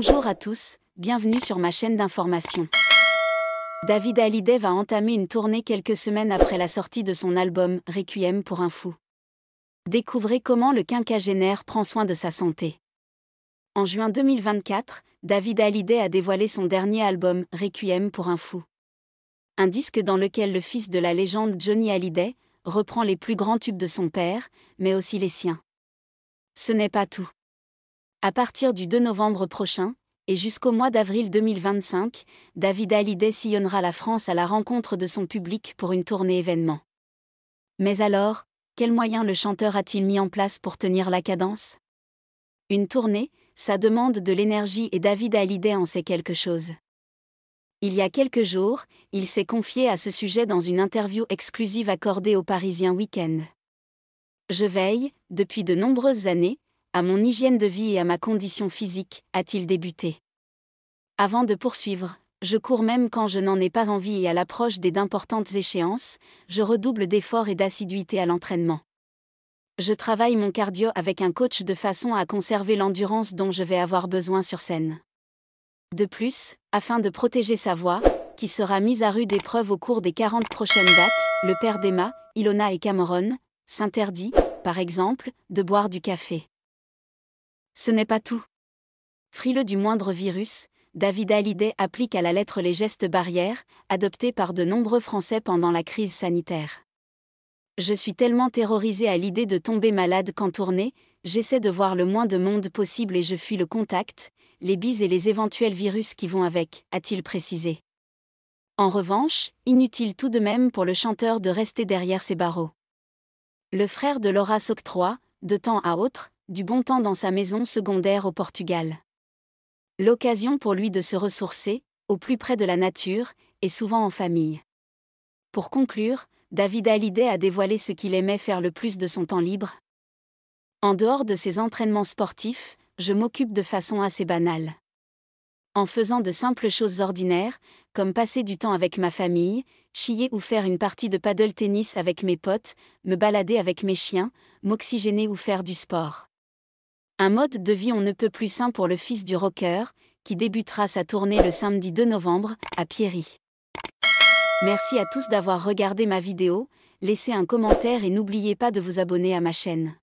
Bonjour à tous, bienvenue sur ma chaîne d'information. David Hallyday va entamer une tournée quelques semaines après la sortie de son album « Requiem pour un fou ». Découvrez comment le quinquagénaire prend soin de sa santé. En juin 2024, David Hallyday a dévoilé son dernier album « Requiem pour un fou ». Un disque dans lequel le fils de la légende Johnny Hallyday reprend les plus grands tubes de son père, mais aussi les siens. Ce n'est pas tout. À partir du 2 novembre prochain, et jusqu'au mois d'avril 2025, David Hallyday sillonnera la France à la rencontre de son public pour une tournée événement. Mais alors, quels moyens le chanteur a-t-il mis en place pour tenir la cadence? Une tournée, ça demande de l'énergie et David Hallyday en sait quelque chose. Il y a quelques jours, il s'est confié à ce sujet dans une interview exclusive accordée au Parisien Week-end. Je veille, depuis de nombreuses années, à mon hygiène de vie et à ma condition physique, a-t-il débuté. Avant de poursuivre, je cours même quand je n'en ai pas envie et à l'approche d'importantes échéances, je redouble d'efforts et d'assiduité à l'entraînement. Je travaille mon cardio avec un coach de façon à conserver l'endurance dont je vais avoir besoin sur scène. De plus, afin de protéger sa voix, qui sera mise à rude épreuve au cours des 40 prochaines dates, le père d'Emma, Ilona et Cameron, s'interdit, par exemple, de boire du café. Ce n'est pas tout. Frileux du moindre virus, David Hallyday applique à la lettre les gestes barrières, adoptés par de nombreux Français pendant la crise sanitaire. Je suis tellement terrorisé à l'idée de tomber malade qu'en tournée, j'essaie de voir le moins de monde possible et je fuis le contact, les bises et les éventuels virus qui vont avec, a-t-il précisé. En revanche, inutile tout de même pour le chanteur de rester derrière ses barreaux. Le frère de Laura s'octroie, de temps à autre, du bon temps dans sa maison secondaire au Portugal. L'occasion pour lui de se ressourcer, au plus près de la nature, et souvent en famille. Pour conclure, David Hallyday a dévoilé ce qu'il aimait faire le plus de son temps libre. En dehors de ses entraînements sportifs, je m'occupe de façon assez banale. En faisant de simples choses ordinaires, comme passer du temps avec ma famille, chier ou faire une partie de paddle-tennis avec mes potes, me balader avec mes chiens, m'oxygéner ou faire du sport. Un mode de vie on ne peut plus sain pour le fils du rocker, qui débutera sa tournée le samedi 2 novembre, à Pierry. Merci à tous d'avoir regardé ma vidéo, laissez un commentaire et n'oubliez pas de vous abonner à ma chaîne.